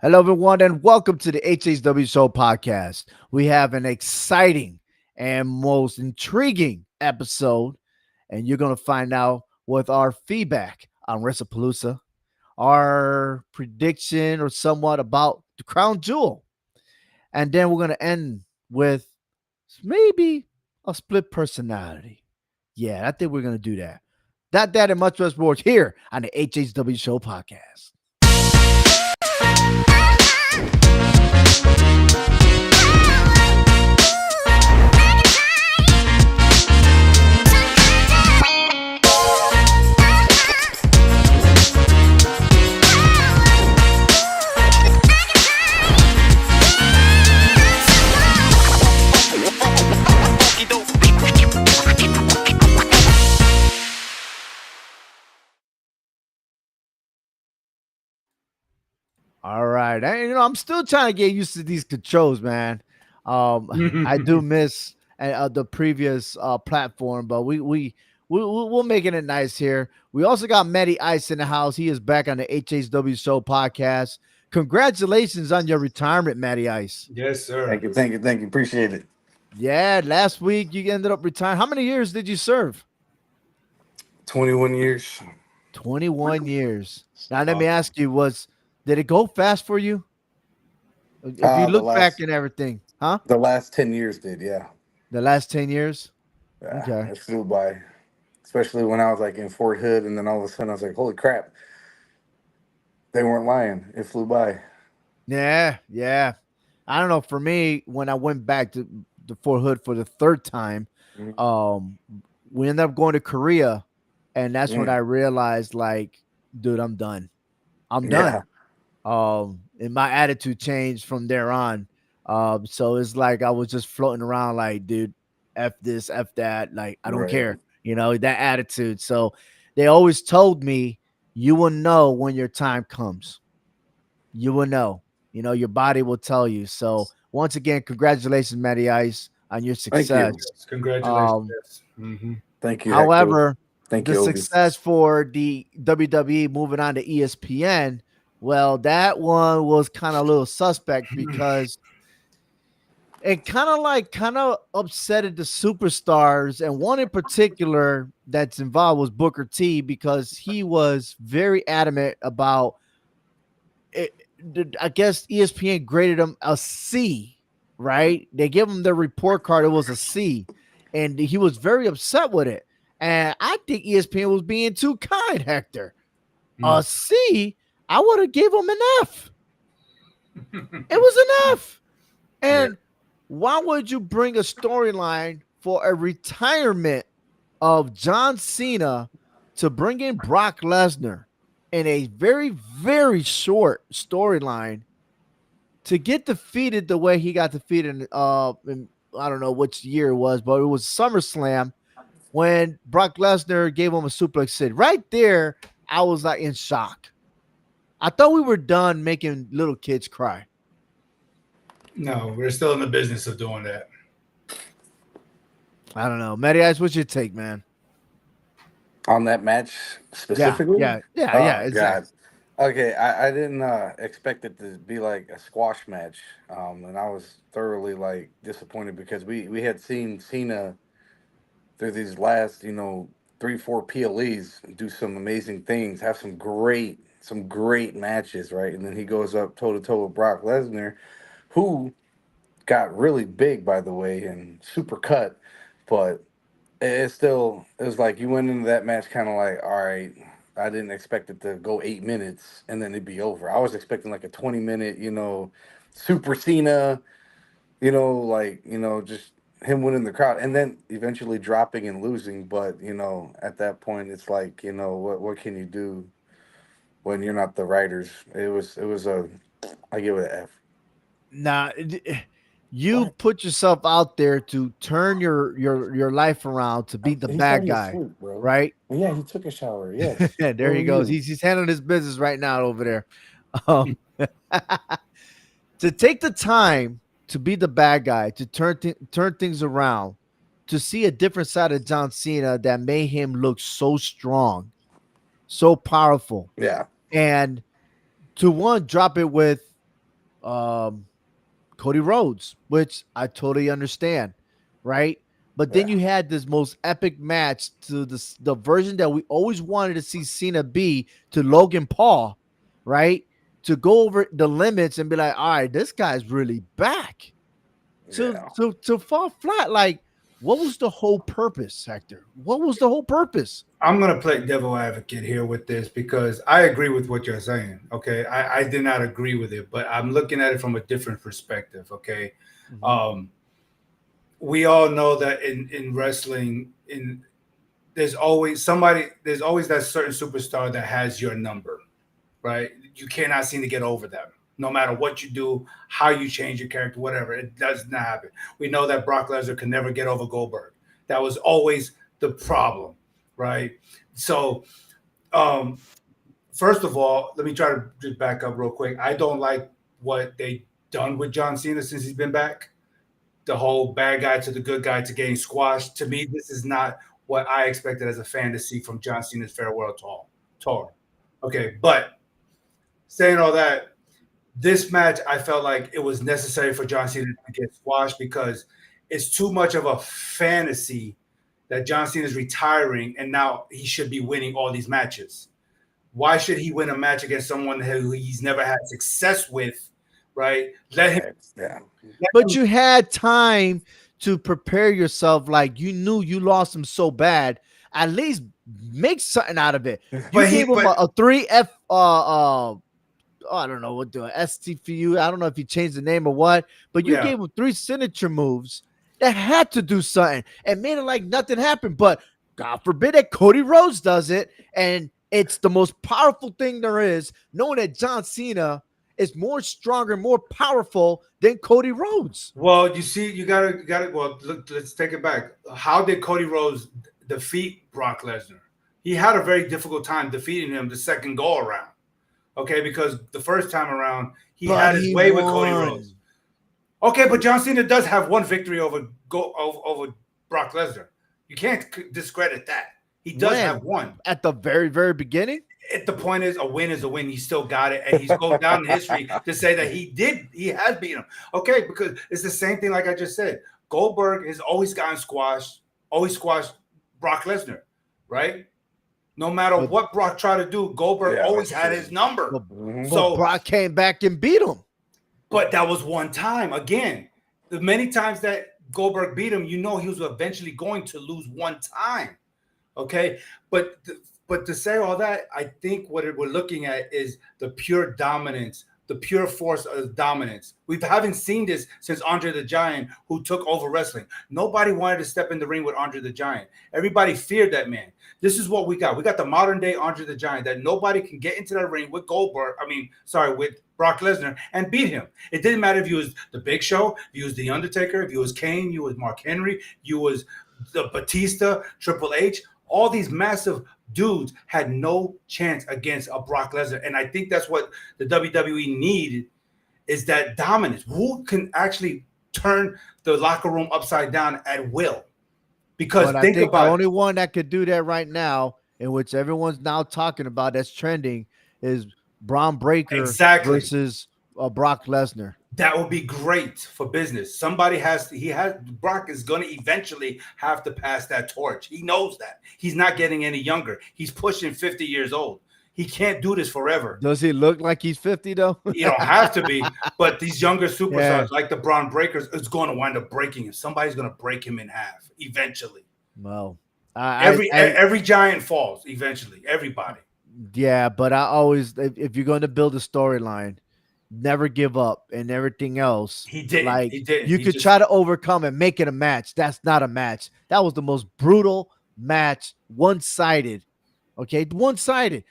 Hello, everyone, and welcome to the HHWShow podcast. We have an exciting and most intriguing episode, and you're going to find out with our feedback on WrestlePalooza, our prediction or somewhat about the crown jewel, and then we're going to end with maybe a split personality. Yeah, I think we're going to do that. That, and much, much more here on the HHW Show podcast. All right. And, I'm still trying to get used to these controls, man. I do miss the previous platform, but we're making it nice here. We also got Matty Ice in the house. He is back on the HHW Show podcast. Congratulations on your retirement, Matty Ice. Yes, sir. Thank you. Appreciate it. Yeah, last week you ended up retiring. How many years did you serve? 21 years. 21 years. Now, let me ask you, did it go fast for you? If you look back and everything, huh? The last 10 years did, yeah. The last 10 years? Yeah, Okay. it flew by. Especially when I was like in Fort Hood, and then all of a sudden I was like, holy crap. They weren't lying. It flew by. Yeah. I don't know. For me, when I went back to the Fort Hood for the third time, we ended up going to Korea, and that's when I realized, like, dude, I'm done. I'm done. And my attitude changed from there on. So it's like I was just floating around like, dude, F this, F that. Like, I don't care. That attitude. So they always told me, you will know when your time comes. You will know. Your body will tell you. So once again, congratulations, Matty Ice, on your success. Thank you. Congratulations. Thank you. However, Thank the you, success for the WWE moving on to ESPN, well, that one was kind of a little suspect because it kind of upsetted the superstars, and one in particular that's involved was Booker T, because he was very adamant about it. I guess ESPN graded him a C, right? They gave him the report card. It was a C, and he was very upset with it. And I think ESPN was being too kind, Hector. A C, I would have gave him an F. It was an F. And why would you bring a storyline for a retirement of John Cena to bring in Brock Lesnar in a very, very short storyline to get defeated the way he got defeated in I don't know which year it was, but it was SummerSlam when Brock Lesnar gave him a suplex sit. Right there, I was like in shock. I thought we were done making little kids cry. No, we're still in the business of doing that. I don't know. Matty Ice, what's your take, man? On that match specifically? Yeah, exactly. God. Okay, I didn't expect it to be like a squash match. And I was thoroughly like disappointed because we had seen Cena through these last, 3-4 PLEs do some amazing things, have some great matches, right? And then he goes up toe to toe with Brock Lesnar, who got really big, by the way, and super cut, but it was like you went into that match kind of like, all right, I didn't expect it to go 8 minutes and then it'd be over. I was expecting like a 20-minute, Super Cena, just him winning the crowd and then eventually dropping and losing. But, at that point, it's like, what can you do when you're not the writers? I give it an F. Nah, you put yourself out there to turn your life around to beat the bad guy, asleep, right? Yeah, he took a shower. Yes. Yeah, there he goes. He's handling his business right now over there. To take the time to be the bad guy, to turn things around, to see a different side of John Cena that made him look so strong, so powerful. Yeah. And to drop it with um, Cody Rhodes, which I totally understand, right? But then Yeah. you had this most epic match to the version that we always wanted to see Cena be to Logan Paul, right? To go over the limits and be like, all right, this guy's really back. To Yeah. to fall flat, like what was the whole purpose, Hector? What was the whole purpose? I'm gonna play devil advocate here with this because I agree with what you're saying. Okay, I did not agree with it, but I'm looking at it from a different perspective. Okay, Mhm. um, we all know that in wrestling, in there's always somebody, there's always that certain superstar that has your number, right? You cannot seem to get over them. No matter what you do, how you change your character, whatever, it does not happen. We know that Brock Lesnar can never get over Goldberg. That was always the problem, right? So, um, first of all, let me try to just back up real quick. I don't like what they done with John Cena since he's been back. The whole bad guy to the good guy to getting squashed. To me, this is not what I expected as a fan to see from John Cena's farewell tour. Okay, but saying all that, this match I felt like it was necessary for John Cena to get squashed because it's too much of a fantasy that John Cena is retiring and now he should be winning all these matches. Why should he win a match against someone who he's never had success with? Right? Yeah. Let But him you had time to prepare yourself. Like you knew you lost him so bad. At least make something out of it. You but gave he him but a 3F I don't know what the STFU. I don't know if he changed the name or what, but you yeah. gave him 3 signature moves that had to do something and made it like nothing happened. But God forbid that Cody Rhodes does it, and it's the most powerful thing there is, knowing that John Cena is more stronger, more powerful than Cody Rhodes. Well, you see, you gotta. Well, look, let's take it back. How did Cody Rhodes defeat Brock Lesnar? He had a very difficult time defeating him the second go around. Okay, because the first time around he But had his he way with Cody Rhodes. won. Okay, but John Cena does have one victory over Brock Lesnar. You can't discredit that. He does have When? one. At the very, very beginning? The point is, a win is a win. He still got it, and he's going down in history to say that he has beaten him. Okay, because it's the same thing. Like I just said, Goldberg has always gotten squashed, always squashed Brock Lesnar, right? No matter But what Brock tried to do, Goldberg Yeah, always that's had true. his number. but, Mhm. but So, Brock came back and beat him. but that was one time. Again, the many times that Goldberg beat him, you know he was eventually going to lose one time. Okay, but to say all that, I think what we're looking at is the pure dominance, the pure force of dominance. We haven't seen this since Andre the Giant, who took over wrestling. Nobody wanted to step in the ring with Andre the Giant. Everybody feared that man. This is what we got. We got the modern day Andre the Giant that nobody can get into that ring with Goldberg. With Brock Lesnar and beat him. It didn't matter if you was the Big Show, if you was the Undertaker, if you was Kane, you was Mark Henry, you was the Batista, Triple H. All these massive dudes had no chance against a Brock Lesnar. And I think that's what the WWE needed is that dominance. Who can actually turn the locker room upside down at will? Because But I think think the about it. only one that could do that right now, in which everyone's now talking about that's trending, is Braun Breaker Exactly. versus Brock Lesnar. That would be great for business. Brock is going to eventually have to pass that torch. He knows that. He's not getting any younger. He's pushing 50 years old. He can't do this forever. Does he look like he's 50 though? You don't have to be, but these younger Yeah. superstars like the Braun Breakers is going to wind up breaking him. Somebody's going to break him in half eventually. Well, Every giant falls eventually. Everybody. yeah, but I always, if you're going to build a storyline, never give up and everything else. He didn't. Like He didn't. you He could just try to overcome and make it a match. That's not a match. That was the most brutal match, one-sided. Okay, one-sided.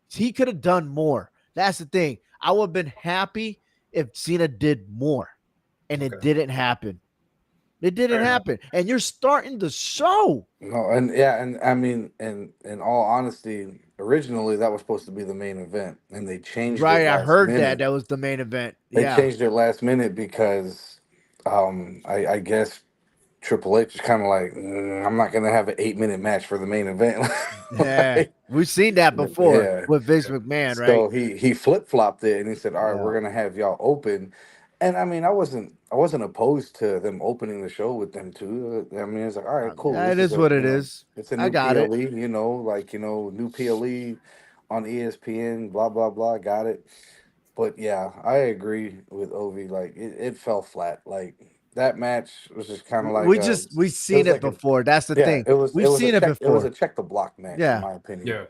He could have done more. That's the thing. I would have been happy if Cena did more, and it Okay. didn't happen. It didn't Fair enough. happen, and you're starting the show. No, and yeah, and I mean, and in all honesty, originally that was supposed to be the main event, and they changed it Right? I last heard minute. that was the main event. They Yeah. changed it last minute because, I guess Triple H is kind of like, I'm not gonna have an 8-minute match for the main event. Yeah, Like, we've seen that before yeah. with Vince McMahon, right? So he flip flopped it and he said, "All right, Yeah, we're gonna have y'all open." And I mean, I wasn't opposed to them opening the show with them too. I mean, it's like, all right, cool. yeah, it This is is a what it is. it's a I new got it. PLE, like new PLE on ESPN, blah blah blah. Got it. But yeah, I agree with Ovi. Like it fell flat. Like that match was just kind of like We've it seen was it like a before. That's the yeah, thing. it We've was a seen it check it was before. a check the block match in Yeah. my opinion. Yeah.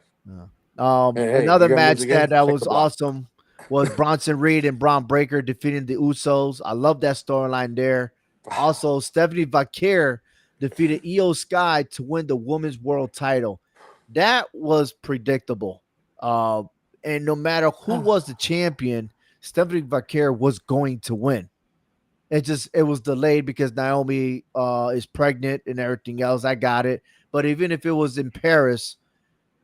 Yeah. And hey, Another you gonna lose match again? that Check the was block. awesome was Bronson Reed and Braun Breaker defeating the Usos. I love that storyline there. Also, Stephanie Vaquer defeated Io Sky to win the Women's World Title. That was predictable. Uh, and no matter who was the champion, Stephanie Vaquer was going to win. It was delayed because Naomi is pregnant and everything else. I got it. But even if it was in Paris,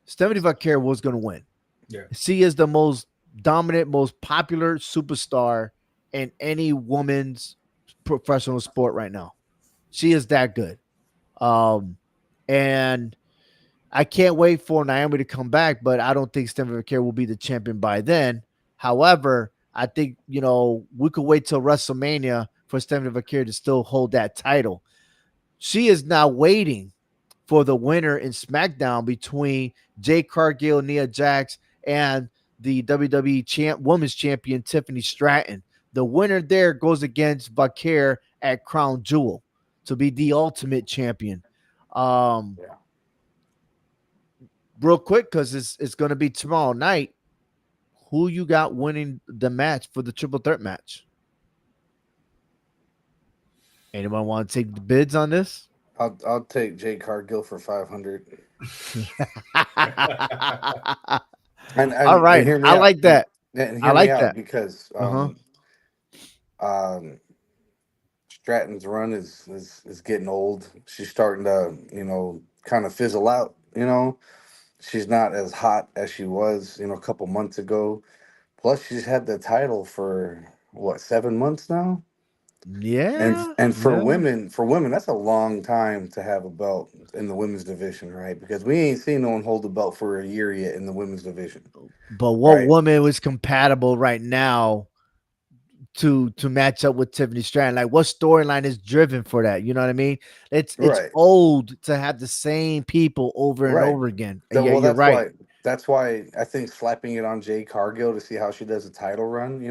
Stephanie Vaquer was going to win. Yeah. She is the most dominant, most popular superstar in any woman's professional sport right now. She is that good. And I can't wait for Naomi to come back, but I don't think Stephanie Vaquer will be the champion by then. However, I think, we could wait till WrestleMania for Stephanie Vaquer to still hold that title. She is now waiting for the winner in SmackDown between Jade Cargill, Nia Jax, and the WWE Women's Champion Tiffany Stratton. The winner there goes against Vaquer at Crown Jewel to be the ultimate champion. Yeah. Real quick, because it's going to be tomorrow night. Who you got winning the match for the triple threat match? Anyone want to take the bids on this? I'll take Jay Cargill for 500. And All right, hear me I out. like that. And I hear me like out that. because Uh-huh. um Stratton's run is getting old. She's starting to, kind of fizzle out, She's not as hot as she was, a couple months ago. Plus she's had the title for what, 7 months now? Yeah, And yeah. for women, that's a long time to have a belt in the women's division, right? Because we ain't seen no one hold the belt for a year yet in the women's division, But what right? woman was compatible right now to match up with Tiffany Stratton? Like, what storyline is driven for that? You know what I mean? It's Right, old to have the same people over and right. over again. And yeah, Well, you're right. that's why I think slapping it on Jay Cargill to see how she does a title run,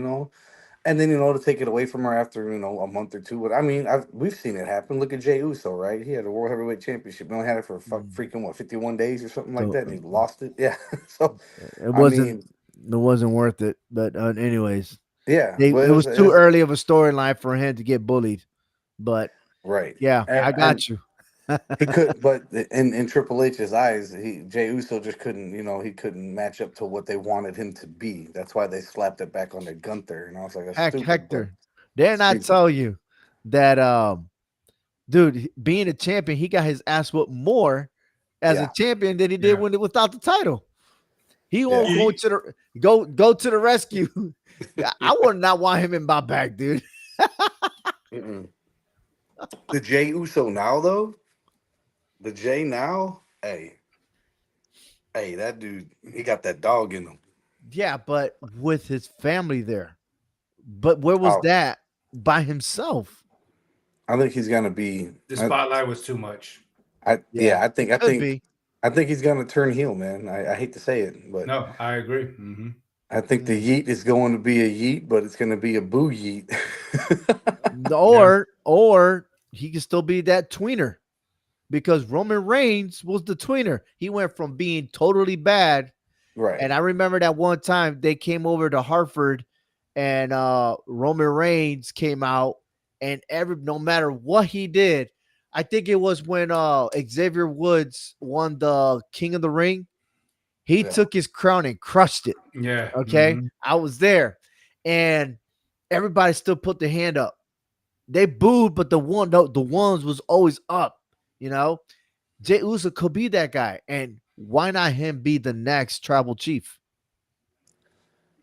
and then to take it away from her after a month or two. But I mean, we've seen it happen. Look at Jay Uso, right? He had a World Heavyweight Championship. He only had it for Mm. freaking what, 51 days or something like So that, and he lost it. Yeah. So it I wasn't mean, it wasn't worth it. But anyways, yeah, it but was too early of a storyline for him to get bullied. But right, yeah, I and got you. he could, but in Triple H's eyes, Jay Uso just couldn't, he couldn't match up to what they wanted him to be. That's why they slapped it back on the Gunther, and I was like, that's Heck, stupid, but Hector, didn't I stupid. tell you that dude, being a champion, he got his ass whooped more as a Yeah, champion than he did Yeah. when without the title. He won't yeah. go to the go to the rescue. I would not want him in my back, dude. Mm-mm. The Jay Uso now though, the Jay now, hey, that dude, he got that dog in him. Yeah, but with his family there. But where was Oh, that by himself? I think he's gonna be. The spotlight was too much. Yeah, I it think, could be. he's gonna turn heel, man. I hate to say it, but No, I agree. Hmm. I think the Mm. yeet is going to be a yeet, but it's going to be a boo yeet. Yeah. Or he can still be that tweener because Roman Reigns was the tweener. He went from being totally bad. Right. And I remember that one time they came over to Hartford and Roman Reigns came out and no matter what he did, I think it was when Xavier Woods won the King of the Ring. He Yeah. took his crown and crushed it. Yeah. Okay. Hmm. I was there. And everybody still put their hand up. They booed, but the ones was always up, you know. Jey Uso could be that guy. And why not him be the next tribal chief?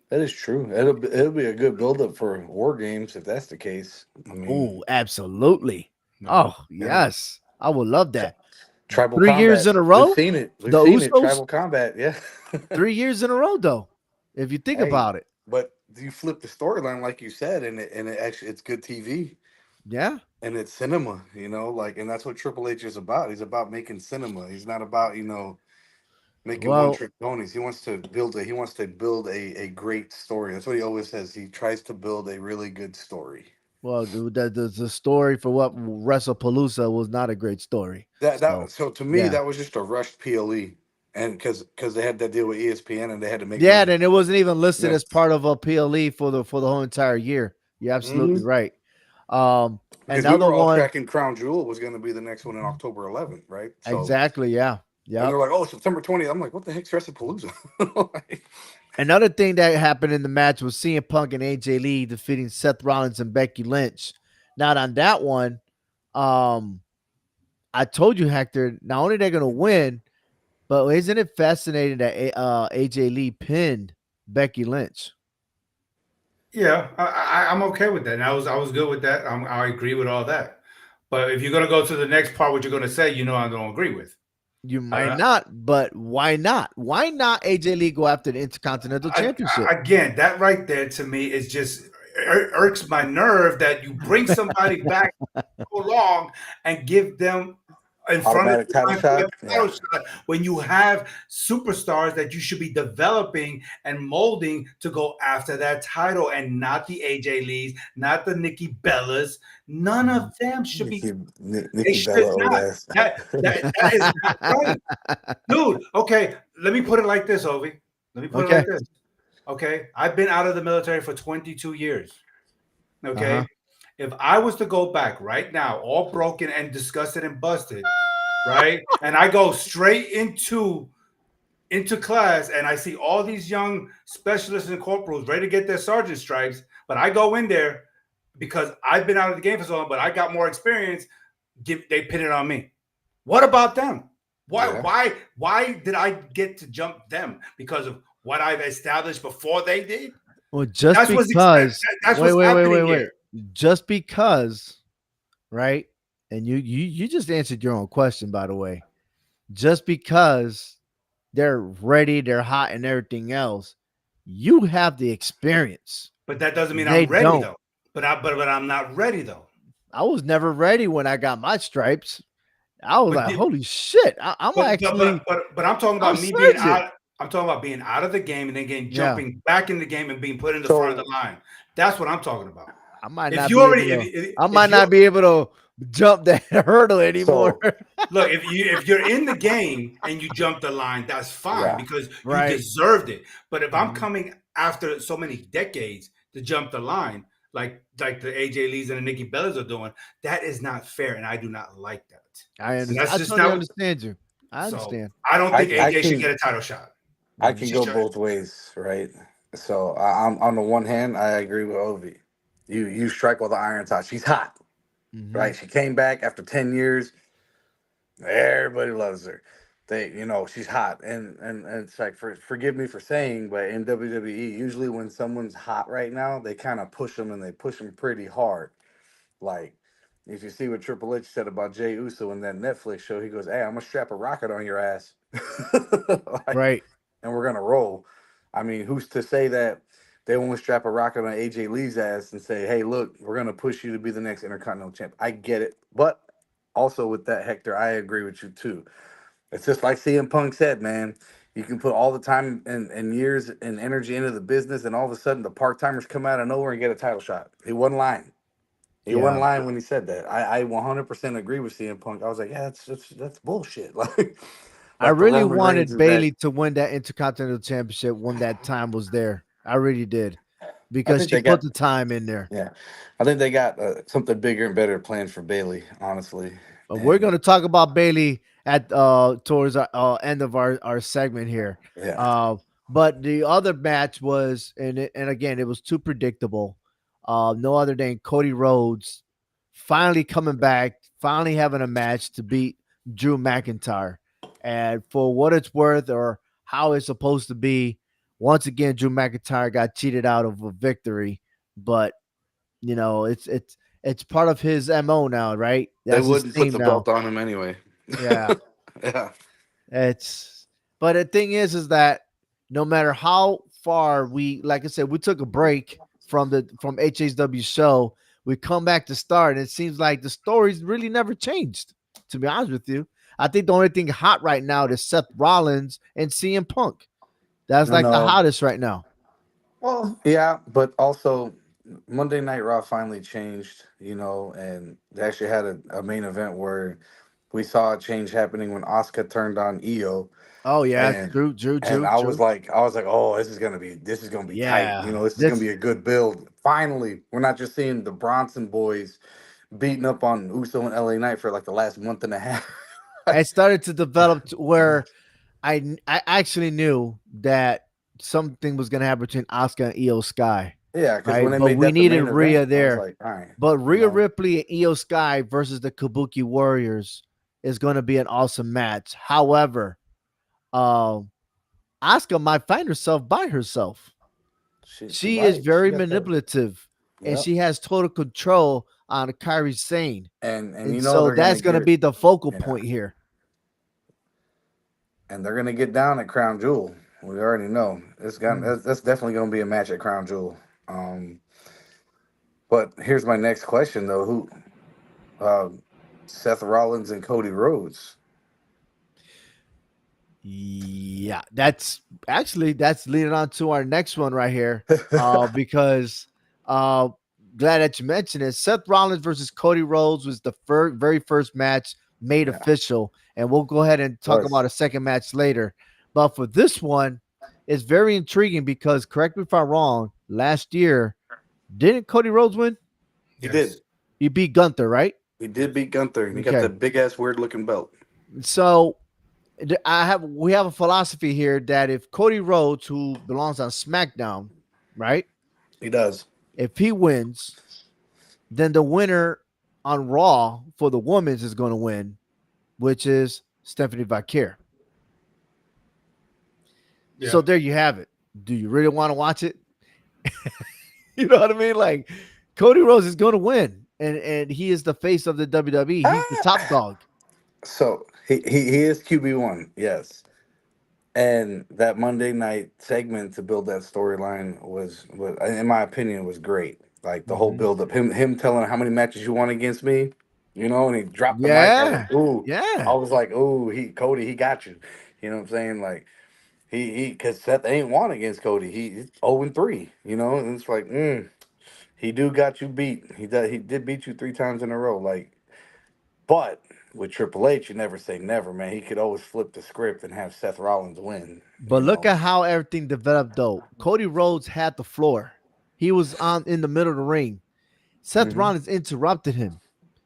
That is true. It'll be a good buildup for War Games if that's the case. I mean, Oh, absolutely. No. Oh, yes. I would love that. Tribal 3 years combat. in a We've row? seen it. We've The seen it. Usos? Tribal combat. Yeah. 3 years in a row, though, if you think Hey, about it. but you flip the storyline like you said, and it actually it's good TV Yeah. and it's cinema. Like, and that's what Triple H is about. He's about making cinema. He's not about making one Well, trick ponies. He wants to build a great story. That's what he always says. He tries to build a really good story. the story for what WrestlePalooza was not a great story. So, So to me yeah. that was just a rushed PLE, and because they had that deal with ESPN and they had to make Yeah, money. and it wasn't even listed Yeah. as part of a PLE for the whole entire year. You're absolutely Hmm. right. Because we Another were all one, tracking Crown Jewel was going to be the next one in October 11th, right? So, exactly. Yeah. and they're Yep. like, "Oh, September 20th." I'm like, "What the heck's WrestlePalooza?" Like, Another thing that happened in the match was CM Punk and AJ Lee defeating Seth Rollins and Becky Lynch. Now on that one, um, I told you, Hector, not only they're gonna win, but isn't it fascinating that AJ Lee pinned Becky Lynch? Yeah, I'm okay with that. And I was good with that. I agree with all that. But if you're gonna go to the next part, what you're gonna say, I don't agree with. You I, might I, not, but why not? Why not AJ Lee go after the Intercontinental Championship? again, that right there to me is just irks my nerve that you bring somebody back so long and give them in front of automatic title shot. the Yeah. title shot when you have superstars that you should be developing and molding to go after that title, and not the AJ Lees, not the Nikki Bellas. None of them should be. They Nikki should Bella old not. ass. That is not right, dude. Okay, let me put it like this, Ovi. Let me put it Okay. like this. Okay, I've been out of the military for 22 years. Okay, Uh-huh. if I was to go back right now, all broken and disgusted and busted, right, and I go straight into class and I see all these young specialists and corporals ready to get their sergeant stripes, but I go in there because I've been out of the game for so long, but I got more experience. They pin it on me. What about them? Why? Yeah. Why did I get to jump them? Because of what I've established before they did. Well, just That's what's because that's what's happening here. Just because, right? And you just answered your own question, by the way. Just because they're ready, they're hot, and everything else, you have the experience. But that doesn't mean They I'm ready don't. though. But I'm not ready though. I was never ready when I got my stripes. I was But like, holy shit. I'm but but actually, but but I'm talking I'm about me being surging. out. I'm talking about being out of the game and then getting Yeah. jumping back in the game and being put in the front of the So line. That's what I'm talking about. I might If not you be already able to, I if might you not be able to jump that hurdle anymore. so look, if you're in the game and you jump the line, that's fine yeah. because you Right. deserved it. But if I'm Mhm. coming after so many decades to jump the line, like the AJ Lees and the Nikki Bellas are doing, that is not fair, and I do not like that. I And understand. that's I just totally not. understand you. I So understand. I don't think I AJ should can get a title shot. I Mhm. can She go should. both ways, right? So I'm on the one hand, I agree with Ovi. You strike while the iron's hot. She's hot, Mhm. right? She came back after 10 years. Everybody loves her. She's hot, and it's like, forgive me for saying, but in WWE, usually when someone's hot right now, they kind of push them and they push them pretty hard. Like, if you see what Triple H said about Jey Uso in that Netflix show, he goes, "Hey, I'm gonna strap a rocket on your ass." Like, Right. and we're gonna roll. I mean, who's to say that they won't strap a rocket on AJ Lee's ass and say, "Hey, look, we're gonna push you to be the next Intercontinental Champ." I get it, but also with that, Hector, I agree with you too. It's just like CM Punk said, man. You can put all the time and years and energy into the business, and all of a sudden the part timers come out of nowhere and get a title shot. He wasn't lying. He wasn't Yeah. lying when he said that. I 100% agree with CM Punk. I was like, yeah, that's bullshit. I Like the really Roman Reigns wanted is that. Bayley to win that Intercontinental Championship when that time was there. I really did I because think she they put got the time in there. yeah. I think they got something bigger and better planned for Bailey, honestly. But we're And going to talk about Bayley at towards our end of our segment here. yeah, Uh, but the other match was, and again, it was too predictable. No other than Cody Rhodes finally coming back, finally having a match to beat Drew McIntyre. And for what it's worth, or how it's supposed to be, once again, Drew McIntyre got cheated out of a victory. But it's It's part of his mo now, right? They That's his wouldn't put theme the now. belt on him anyway. Yeah, Yeah. it's. But the thing is that no matter how far we, like I said, we took a break from HHW show, we come back to start, and it seems like the stories really never changed. To be honest with you, I think the only thing hot right now is Seth Rollins and CM Punk. That's No, like the no. hottest right now. Well, yeah, but also Monday Night Raw finally changed, and they actually had a main event where we saw a change happening when Asuka turned on Io, Oh yeah, and true, true, and true, I was true. like, oh, this is gonna be tight. Yeah, This is gonna this be a good build. Finally, we're not just seeing the Bronson boys beating up on Uso and LA Knight for like the last month and a half. it started to develop to where I actually knew that something was gonna happen between Asuka and Io Sky, Yeah, because right? when they But made we that the needed main Rhea event, I was there. like, all right, But you Rhea know, Ripley and Io Sky versus the Kabuki Warriors is going to be an awesome match. However, um, Asuka might find herself by herself. she She is might. She very got that. manipulative, and Yep. she has total control on Kairi Sane, And and so they're gonna that's going to get be the focal yeah, point here. and they're gonna get down at Crown Jewel. We already know Mm. that's definitely gonna be a match at Crown Jewel. Um, but here's my next question though: Who, um, Seth Rollins and Cody Rhodes? Yeah, that's leading on to our next one right here. Because uh glad that you mentioned it. Seth Rollins versus Cody Rhodes was the very first match made Yeah, official, and we'll go ahead and talk was about a second match later. But for this one, it's very intriguing because correct me if I'm wrong. Last year, didn't Cody Rhodes win? he did. Yes. He beat Gunther, right? He did beat Gunther, and he got Okay, that big ass weird looking belt. so we have a philosophy here that if Cody Rhodes, who belongs on SmackDown, right, He does. if he wins, then the winner on Raw for the women's is going to win, which is Stephanie Vaquer. Yeah. So there you have it. Do you really want to watch it? You know what I mean? Like Cody Rhodes is going to win, and he is the face of the WWE. He's the top Ah! dog. So he is QB1, yes. And that Monday night segment to build that storyline was, in my opinion, was great. Like the whole Mhm. build up, him telling her how many matches you won against me, and he dropped the mic. I was Yeah, like, ooh, yeah. he Cody, he got you. You know what I'm saying? Like because Seth ain't won against Cody. He's 0-3. And it's like, he do got you beat. He did beat you 3 times in a row. Like, but with Triple H, you never say never, man. He could always flip the script and have Seth Rollins win. But You look know. at how everything developed though. Cody Rhodes had the floor. He was on in the middle of the ring. Seth hmm Rollins interrupted him,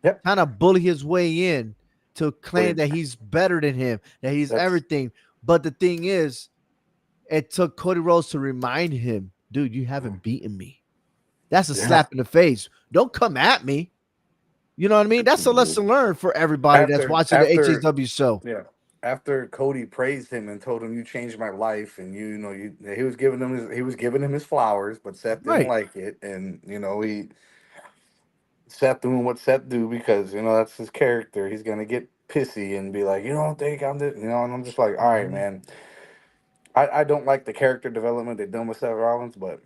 Yep. kind of bully his way in to But claim that he's better than him, that he's that's everything. But the thing is, it took Cody Rhodes to remind him, dude, you haven't beaten me. That's a yeah. slap in the face. Don't come at me. You know what I mean? That's a lesson learned for everybody that's After watching the after HHW show. yeah. After Cody praised him and told him you changed my life, and he was giving him his flowers, but Seth didn't Right. like it, and he Seth doing what Seth do because that's his character. He's gonna get pissy and be like, you don't think I'm the, and I'm just like, all right, Mhm. man. I don't like the character development they've done with Seth Rollins, but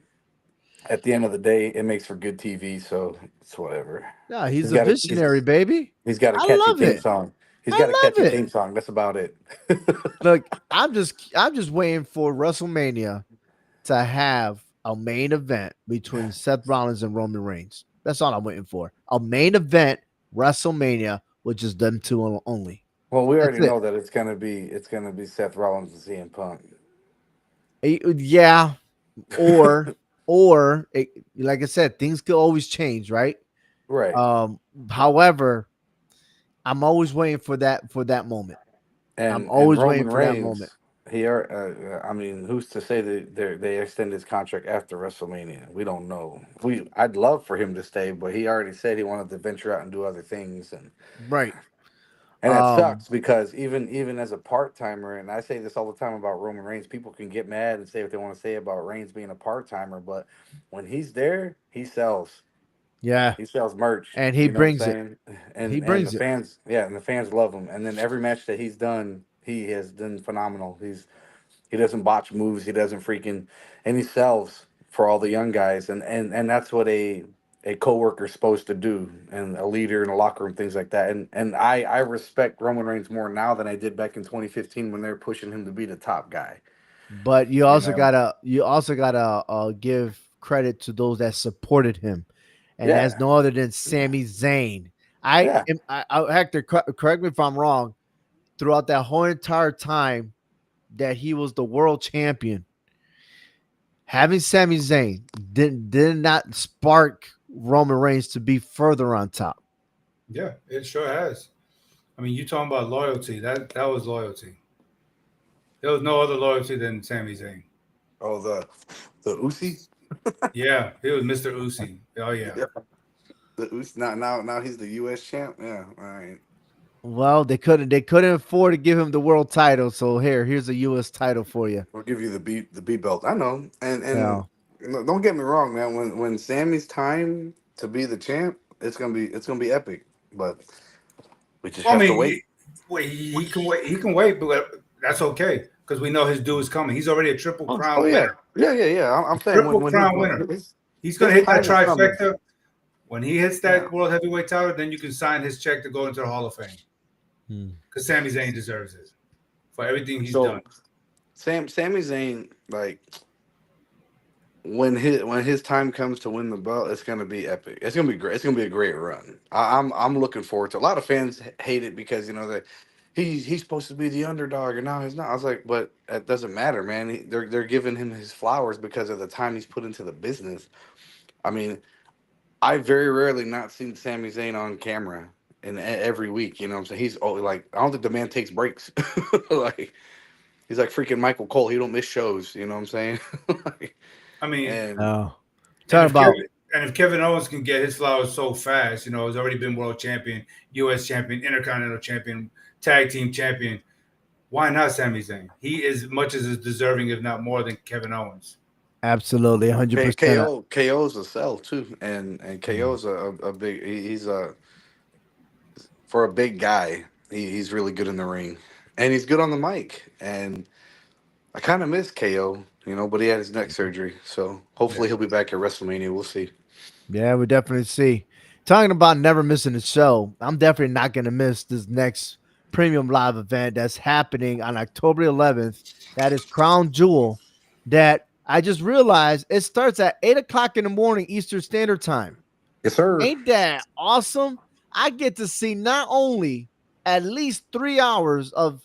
at the end of the day, it makes for good TV, so it's whatever. Yeah, He's he's a got a visionary, baby. he's got a I catchy love theme it. song. He's got a I catchy love it. theme song. That's about it. Look, I'm just waiting for WrestleMania to have a main event between Seth Rollins and Roman Reigns. That's all I'm waiting for. A main event WrestleMania with just them two only. Well, we That's already it. know that it's gonna be Seth Rollins and CM Punk. Yeah, or like I said, things could always change, right? Right. Um, However, I'm always waiting for that moment. I'm And always waiting Roman for that moment. Reigns, I mean, who's to say that they extend his contract after WrestleMania? We don't know. I'd love for him to stay, but he already said he wanted to venture out and do other things, Right. and that Um, sucks because even as a part timer, and I say this all the time about Roman Reigns, people can get mad and say what they want to say about Reigns being a part timer, but when he's there, he sells. Yeah, He sells merch, and he you know what I'm brings it. saying? He And the brings it. fans, yeah, and the fans love him. And then every match that he's done, he has done phenomenal. He doesn't botch moves, he doesn't freaking, and he sells for all the young guys, and that's what a coworker's supposed to do, and a leader in a locker room, things like that. And I respect Roman Reigns more now than I did back in 2015 when they were pushing him to be the top guy. But you You also know? gotta give credit to those that supported him, and that's Yeah, no other than Sami Zayn. I yeah. am Hector. Correct me if I'm wrong. Throughout that whole entire time that he was the world champion, having Sami Zayn did not spark Roman Reigns to be further on top. Yeah, it sure has. I mean, you talking about loyalty? That was loyalty. There was no other loyalty than Sami Zayn. Oh, the Usi. Yeah, he was Mr. Uzi. Oh yeah. Yeah, the Usi. Now he's the U.S. champ. Yeah, all right. Well, they couldn't afford to give him the world title, so here's a U.S. title for you. We'll give you the B belt. I know, and Yeah, don't get me wrong, man. When Sammy's time to be the champ, it's gonna be epic. But we just Well, I have to mean, wait. wait, he can wait. He can wait, but that's okay because we know his due is coming. He's already a triple Oh crown yeah, winner. yeah. I'm saying Triple when crown winner. He's gonna his hit that time is coming. trifecta. When he hits Yeah. that world heavyweight title, then you can sign his check to go into the Hall of Fame because Sami Zayn deserves it for everything he's done. So Sami Zayn, like when his time comes to win the belt, it's gonna be epic. It's gonna be great. It's gonna be a great run. I'm looking forward to. A lot of fans hate it because that he's supposed to be the underdog and now he's not. I was like, but that doesn't matter, man. They're giving him his flowers because of the time he's put into the business. I mean, I very rarely not seen Sami Zayn on camera and every week. You know what I'm saying? He's like I don't think the man takes breaks. Like he's like freaking Michael Cole. He don't miss shows. You know what I'm saying? Like, I mean, and oh, and talking about if Kevin Owens can get his flowers so fast, he's already been world champion, U.S. champion, intercontinental champion, tag team champion. Why not Sami Zayn? He is much as deserving, if not more, than Kevin Owens. absolutely 100%. KO's a sell too, and KO's a big. He's a for a big guy. He's really good in the ring, and he's good on the mic. And I kind of miss KO, but he had his neck surgery, so hopefully Yeah. he'll be back at WrestleMania. We'll see. Yeah, we definitely see. Talking about never missing a show, I'm definitely not going to miss this next premium live event that's happening on October 11th. That is Crown Jewel. That I just realized it starts at 8 o'clock in the morning Eastern Standard Time. Yes, sir. Ain't that awesome? I get to see not only at least 3 hours of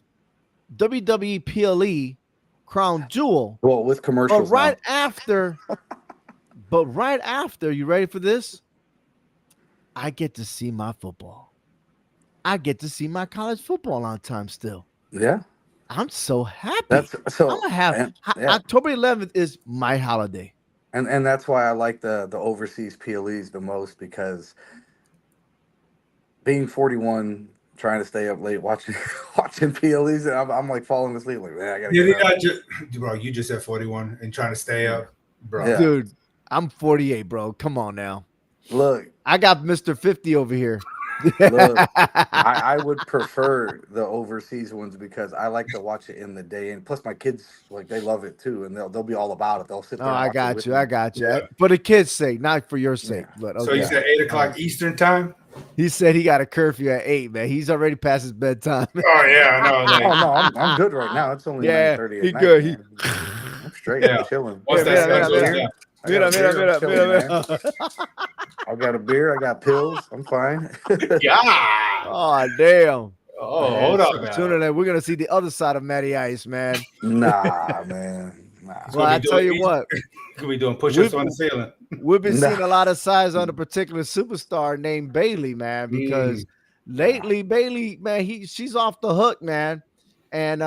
WWE PLE Crown Jewel, Well, with but commercials right now. after, you ready for this? I get to see my football. I get to see my college football on time still. Yeah, I'm so happy. that's I'm so. gonna have And, yeah, October 11th is my holiday. and that's why I like the overseas PLEs the most because being 41, trying to stay up late watching watching PLEs, and I'm like falling asleep. Like, man, I gotta Yeah, get up. bro. You just said 41 and trying to stay up, bro. Yeah. Dude, I'm 48, bro. Come on now. Look, I got Mr. 50 over here. look. I would prefer the overseas ones because I like to watch it in the day, and plus my kids like they love it too, and they'll be all about it. They'll sit Oh, there and I watch it got with you. me. I got you. Yeah. For the kids' sake, not for your sake. Yeah. But So okay. you said 8 o'clock Eastern time? He said he got a curfew at 8, man. He's already past his bedtime. Oh yeah, I know. Like, Oh no, I'm good right now. It's only Yeah, 9:30 he at night, good. man. I'm straight. yeah. I'm chilling. Once Mira, that mira, sun mira, goes mira. down. I got a beer. I'm chilling, man. mira. I got a beer. I got pills. I'm fine. Yeah. Oh, damn. Oh, Man, hold up now. sooner than we're gonna see the other side of Matty Ice, man. Nah, man. Nah. Well, I tell you what, Could be doing push-ups on the ceiling. we've been seeing Nah. a lot of sides on a particular superstar named Bayley, man, because lately Bayley, man, she's off the hook, man. And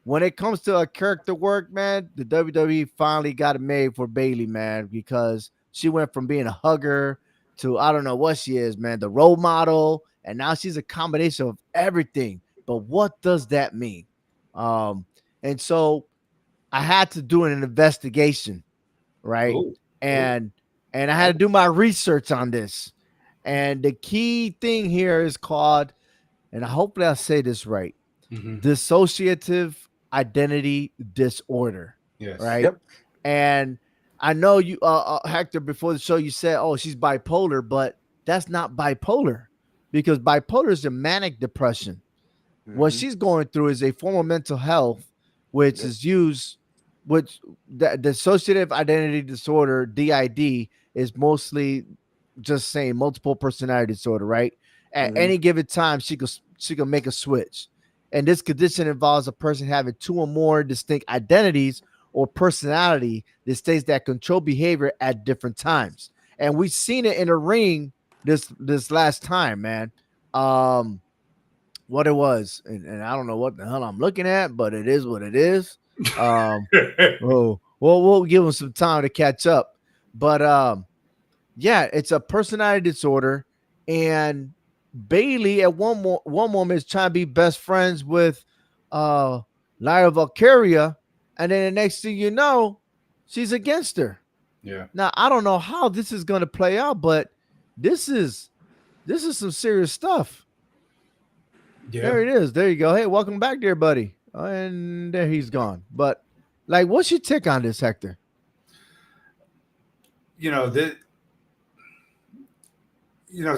when it comes to a character work, man, the WWE finally got it made for Bayley, man, because she went from being a hugger to I don't know what she is, man, the role model, and now she's a combination of everything. But what does that mean? And so I had to do an investigation, right? Ooh. And and I had to do my research on this. And the key thing here is called, and hopefully I say this right, dissociative identity disorder. Yes. Right. Yep. And I know you, Hector, before the show, you said, oh, she's bipolar, but that's not bipolar, because bipolar is a manic depression. What she's going through is a form of mental health, which is used, which the dissociative identity disorder, DID, is mostly just saying multiple personality disorder, right? At any given time, she could make a switch. And this condition involves a person having two or more distinct identities or personality that states that control behavior at different times. And we've seen it in the ring this last time, man. What it was, and I don't know what the hell I'm looking at, but it is what it is. Oh, well, we'll give them some time to catch up. But yeah, it's a personality disorder, and Bayley at one moment is trying to be best friends with Lyra Valkyria, and then the next thing you know, she's against her. Yeah. Now I don't know how this is going to play out, but this is some serious stuff. Yeah. There it is. There you go. Hey, welcome back, dear buddy. And there he's gone. But like, what's your take on this, Hector?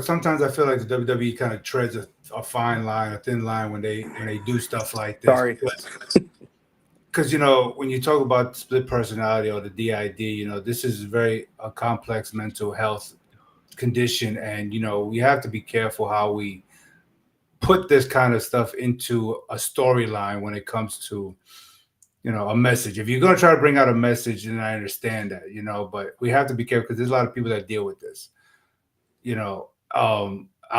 Sometimes I feel like the WWE kind of treads a fine line, a thin line when they do stuff like this. Sorry. Because when you talk about split personality or the DID, this is a complex mental health condition, and we have to be careful how we put this kind of stuff into a storyline when it comes to a message. If you're going to try to bring out a message, then I understand that, but we have to be careful because there's a lot of people that deal with this. I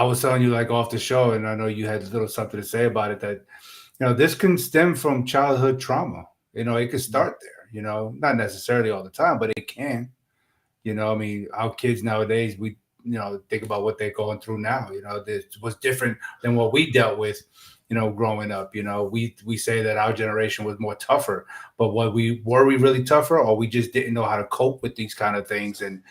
was telling you, like, off the show, and I know you had a little something to say about it, that this can stem from childhood trauma. It could start there, not necessarily all the time, but it can. I mean, our kids nowadays, we think about what they're going through now. This was different than what we dealt with, growing up. We say that our generation was more tougher, but were we really tougher, or we just didn't know how to cope with these kind of things, and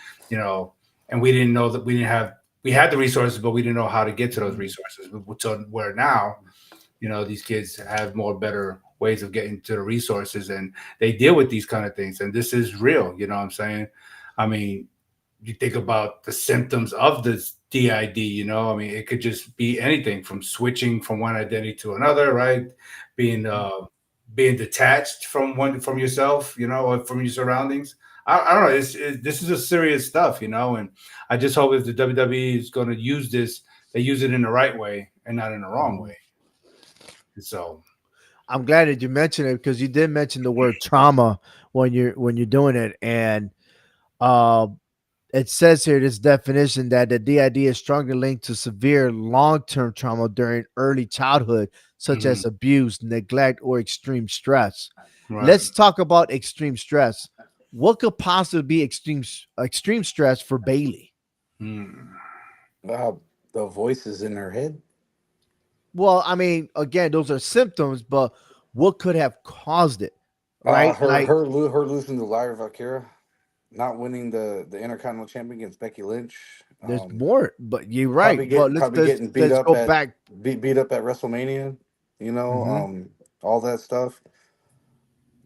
and we didn't know that we had the resources, but we didn't know how to get to those resources. So where now, these kids have better ways of getting to the resources, and they deal with these kind of things, and this is real. You know what I'm saying? I mean, you think about the symptoms of this DID, I mean, it could just be anything from switching from one identity to another, right? Being detached from yourself, or from your surroundings. I don't know. This is a serious stuff, and I just hope if the WWE is going to use this, they use it in the right way and not in the wrong way. And so, I'm glad that you mentioned it, because you did mention the word trauma when you're doing it, and it says here, this definition, that the DID is strongly linked to severe long-term trauma during early childhood, such as abuse, neglect, or extreme stress. right. Let's talk about extreme stress. What could possibly be extreme stress for Bayley? The voices in her head. Well, I mean, again, those are symptoms, but what could have caused it? Right? Her losing to Lyra Valkyria, not winning the Intercontinental Champion against Becky Lynch. There's more, but you're right. Probably getting beat up go at back. beat up at WrestleMania. All that stuff.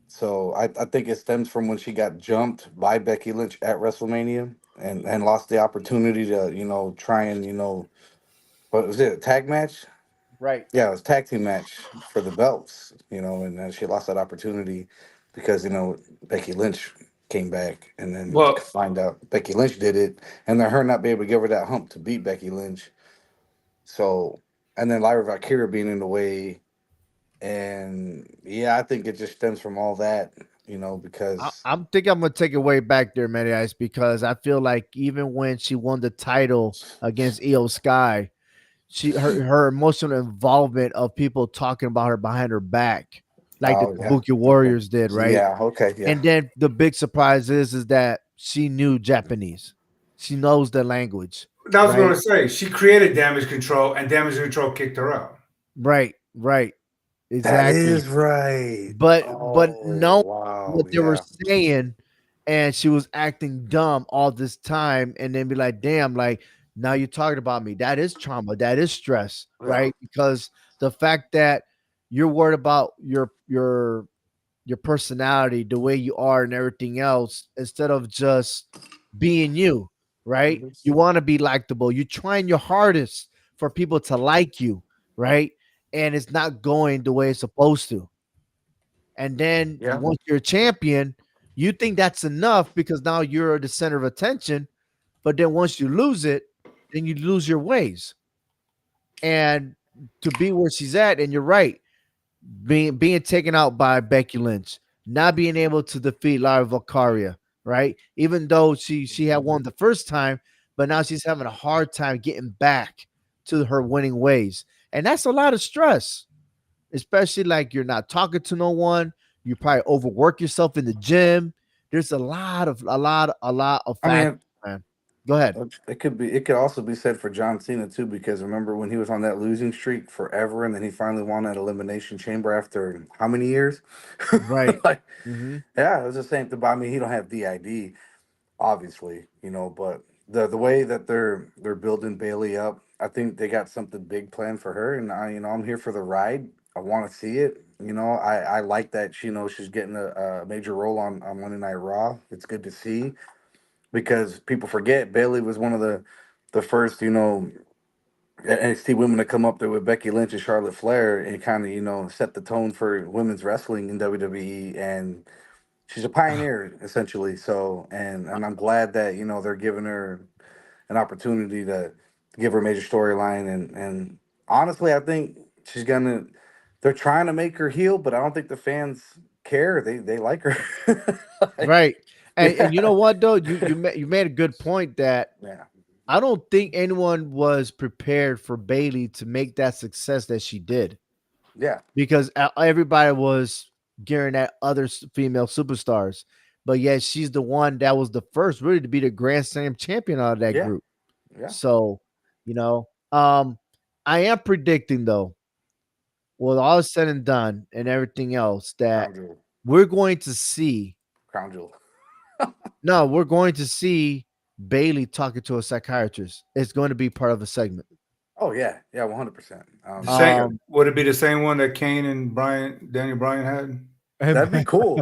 So I think it stems from when she got jumped by Becky Lynch at WrestleMania and lost the opportunity to try and what was it, a tag match? Right. Yeah, it was a tag team match for the belts, and then she lost that opportunity because Becky Lynch came back, and then find out Becky Lynch did it, and then her not be able to give her that hump to beat Becky Lynch. So, and then Lyra Valkyria being in the way, and I think it just stems from all that, because I'm thinking I'm gonna take it way back there, Matty Ice, because I feel like even when she won the title against Io Sky, her emotional involvement of people talking about her behind her back, like the Kabuki Warriors did, right? Yeah, okay, yeah. And then the big surprise is that she knew Japanese. She knows the language. That was what I was going to say. She created Damage Control, and Damage Control kicked her out. Right. Exactly. That is right. But no, what they were saying, and she was acting dumb all this time, and then be like, damn, like now you're talking about me. That is trauma, that is stress, Yeah. right? Because the fact that you're worried about your personality, the way you are and everything else, instead of just being you, right? Mhm. You want to be likable. You're trying your hardest for people to like you, right? And it's not going the way it's supposed to. And then Yeah. once you're a champion, you think that's enough because now you're the center of attention. But then once you lose it, then you lose your ways. And to be where she's at, and you're right, being taken out by Becky Lynch, not being able to defeat Lara Valkyria, right? Even though she had won the first time, but now she's having a hard time getting back to her winning ways. And that's a lot of stress, especially like you're not talking to no one. You probably overwork yourself in the gym. There's a lot of I factors, mean, man. Go ahead. it could be. It could also be said for John Cena too, because remember when he was on that losing streak forever, and then he finally won that Elimination Chamber after how many years? Right. Like, Mm-hmm. yeah, it was the same thing. But I mean, he don't have DID, obviously, but the way that they're building Bailey up, I think they got something big planned for her, and I'm here for the ride. I want to see it. I like that she's getting a major role on Monday Night Raw. It's good to see because people forget Bailey was one of the first NXT women to come up there with Becky Lynch and Charlotte Flair and kind of set the tone for women's wrestling in WWE, and she's a pioneer essentially. So and I'm glad that they're giving her an opportunity to give her a major storyline, and honestly I think she's gonna they're trying to make her heel, but I don't think the fans care. They like her. Like, Right. And you know yeah. what though? You made a good point that Yeah. I don't think anyone was prepared for Bailey to make that success that she did, Yeah. because everybody was gearing at other female superstars, but yet she's the one that was the first really to be the Grand Slam champion out of that Yeah. group. Yeah. So, you know, um, I am predicting though, with all is said and done and everything else, that Crown jewel. we're going to see. Crown jewel. No, we're going to see Bailey talking to a psychiatrist. It's going to be part of a segment. Oh yeah. Yeah. 100%. The That's same good. Um, would it be the same one that Kane and Daniel Bryan had? That'd be cool.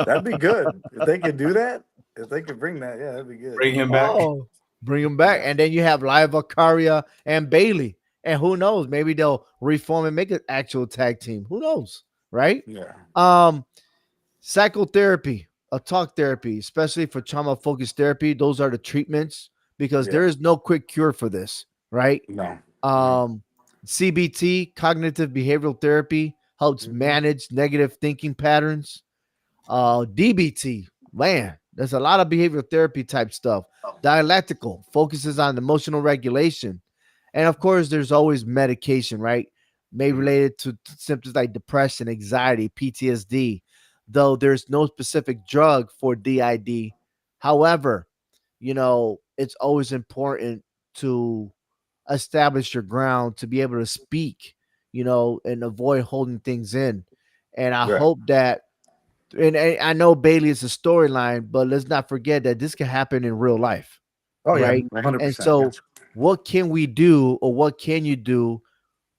That'd be good if they could do that. If they could bring that, yeah, that'd be good. Bring him back. oh, bring him back, Yeah. and then you have Liva, Caria, and Bailey, and who knows? Maybe they'll reform and make an actual tag team. Who knows, right? Yeah. Um, Psychotherapy, a talk therapy, especially for trauma focused therapy. Those are the treatments because Yeah. there is no quick cure for this, right? No. No. Um, CBT, cognitive behavioral therapy, helps Mhm. manage negative thinking patterns. DBT, man, there's a lot of behavioral therapy type stuff. Dialectical focuses on emotional regulation. And of course, there's always medication, right? May Mhm. related to symptoms like depression, anxiety, PTSD, though there's no specific drug for DID. However, it's always important to establish your ground, to be able to speak, and avoid holding things in. And I Yeah. hope that, and I know Bailey is a storyline, but let's not forget that this can happen in real life, Oh yeah. right? And 100%. Yeah. so, what can we do, or what can you do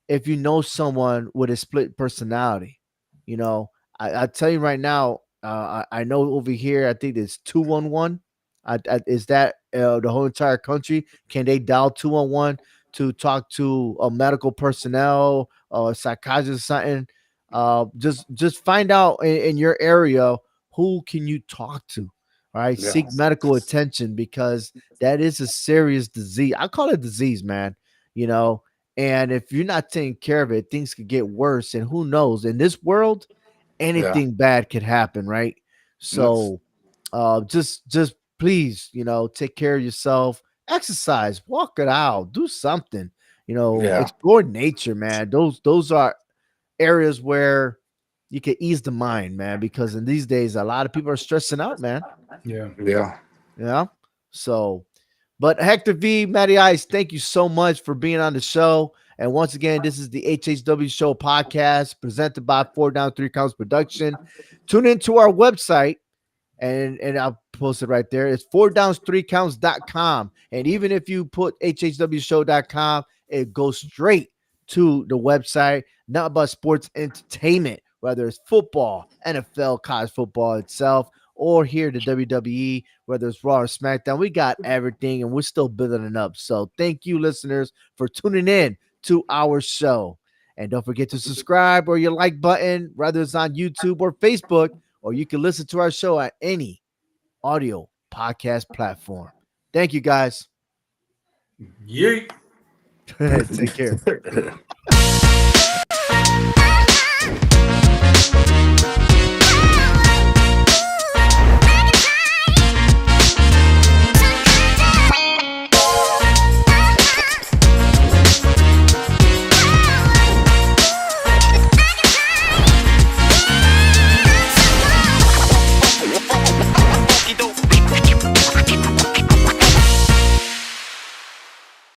if you know someone with a split personality? I tell you right now, I know over here, I think it's 211. Is that the whole entire country? Can they dial 211 to talk to a medical personnel or a psychiatrist or something? Just find out in your area who can you talk to. All right, Yeah. seek medical attention because that is a serious disease. I call it disease, man. You know, and if you're not taking care of it, things could get worse. And who knows? In this world, Yeah. anything bad could happen, right? That's, So just please, take care of yourself, exercise, walk it out, do something, yeah. explore nature, man. Those are areas where you can ease the mind, man, because in these days a lot of people are stressing out, man. Yeah. Yeah. Yeah. So, but Hector V, Matty Ice, thank you so much for being on the show. And once again, this is the HHW Show podcast presented by 4 Down 3 Counts Production. Tune into our website and I'll post it right there. It's 4downs3counts.com. And even if you put HHWShow.com, it goes straight to the website. Not but sports entertainment, whether it's football, NFL, college football itself, or here the WWE, whether it's Raw or SmackDown. We got everything, and we're still building it up. So thank you, listeners, for tuning in to our show. And don't forget to subscribe or your like button, whether it's on YouTube or Facebook, or you can listen to our show at any audio podcast platform. Thank you, guys. Yeet. Take care.